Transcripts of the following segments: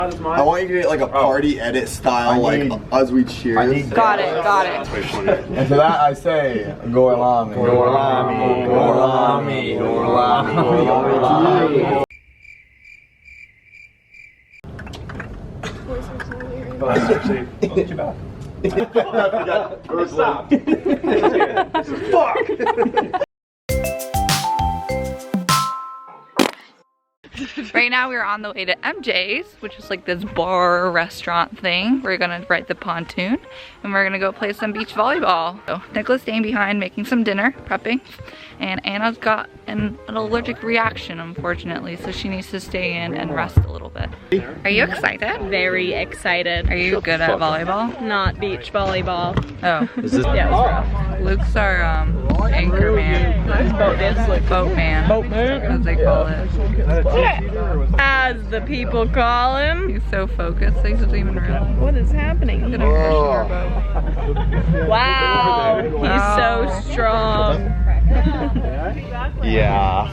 I want you to get like a party edit style, like as we cheers. Got it. And to that I say, Gorlami. Gorlami. Gorlami. Gorlami. Stop. Fuck. Right now we're on the way to MJ's, which is like this bar restaurant thing. We're gonna ride the pontoon and we're gonna go play some beach volleyball. So Nicholas staying behind making some dinner, prepping, and Anna's got an allergic reaction unfortunately, so she needs to stay in and rest a little bit. Are you excited? Very excited. Are you good at volleyball? Not beach volleyball. Oh. Yeah, it was rough. Luke's our anchor man. Boatman. As they call it. As the people call him. He's so focused, he doesn't even realize. What is happening? He's gonna crash our boat. Wow, he's so strong. Yeah.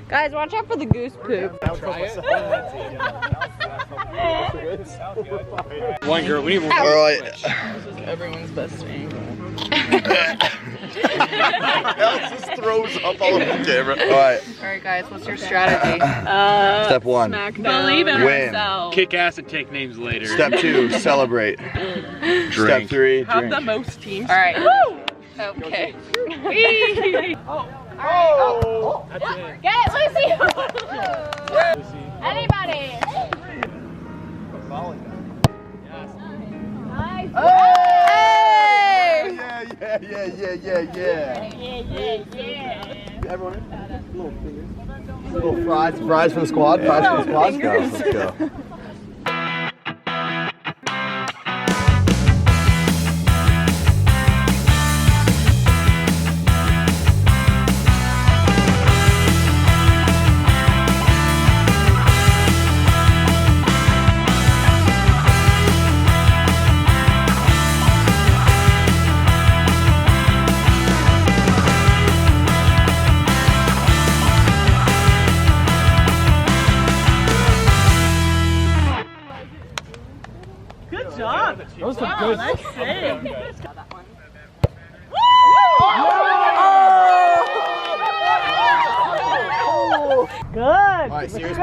Guys, watch out for the goose poop. One girl, we need more. Alright. Everyone's best friend. Alex just throws up all over the camera. Alright. Alright guys, what's your strategy? Step 1. Believe in Win. ourselves. Kick ass and take names later. Step 2. Celebrate. Step 3. Have the Drink. most teams. Alright. Okay. Oh! Get it, Lucy! Anybody? Nice. Hey! Yeah. Everyone, little fries for the squad. Fries for the squad. Let's go. That was a good. Nice save. Good. Alright, serious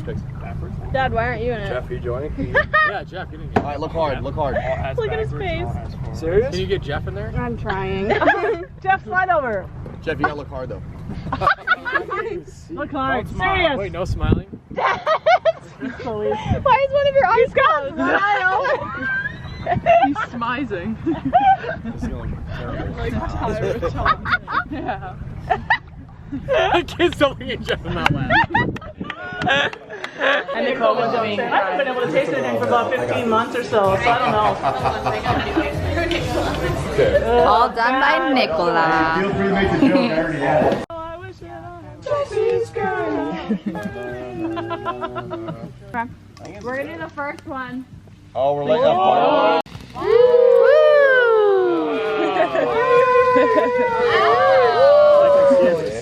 picks. Dad, why aren't you in it? Jeff, are you joining? Yeah, Jeff, you didn't get it. Alright, look hard. Look at his face. Serious? Can you get Jeff in there? I'm trying. Jeff, slide over. Jeff, you gotta look hard though. Look hard. Serious. Wait, no smiling? Why is one of your eyes closed? He's smizing. Like Tyra Tom. Yeah. I can't stop looking at Jeff in that laugh. And Nicole was doing. I haven't been able to taste anything for about 15 months or so, so I don't know. All done by Nicola. Feel free to make the joke, I already had it. I wish I had We're gonna do the first one. Oh, we're letting up.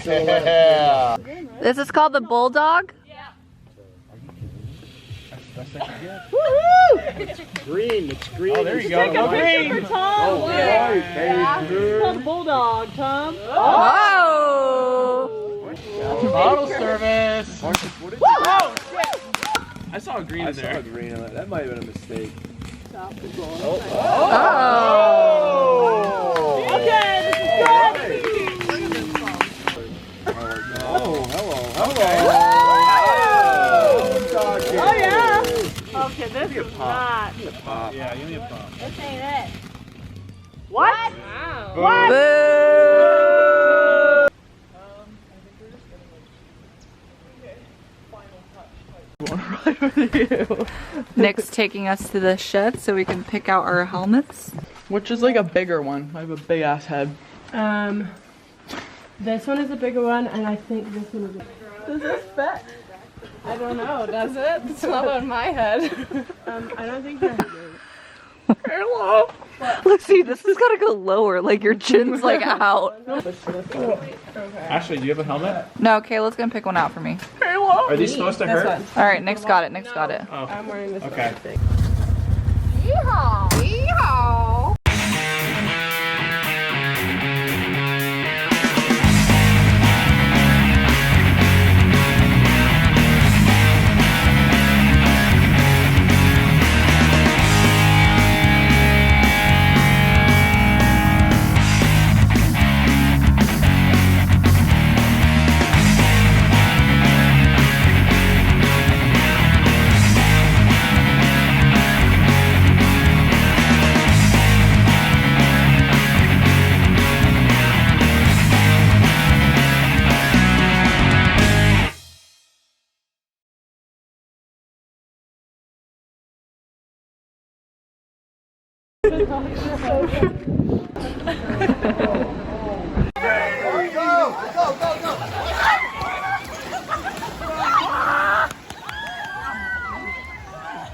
Yeah. This is called the Bulldog. Green, it's green. Oh, there you go. Go green. For Tom. Oh, Yeah. It's called Bulldog, Tom. Oh! Bottle service. Oh, shit. I saw a green in there. That might have been a mistake. Oh! Okay, this is good. Oh, hello. Oh, yeah. Okay, this is not. Yeah, give me a pop. This ain't it. What? Boo! Nick's taking us to the shed so we can pick out our helmets. Which is like a bigger one. I have a big ass head. This one is a bigger one, and I think this one is a... Does this fit? I don't know, does it? It's not on my head. I don't think that... Hello. Lucy, this has gotta go lower, like your chin's like out. Ashley, do you have a helmet? No, Kayla's gonna pick one out for me. Are these supposed to hurt? All right, Nick's got it, Nick's got it. Oh. I'm wearing this Okay. thing. Yeehaw. Yeehaw.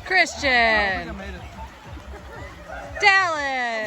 Christian. Dallas.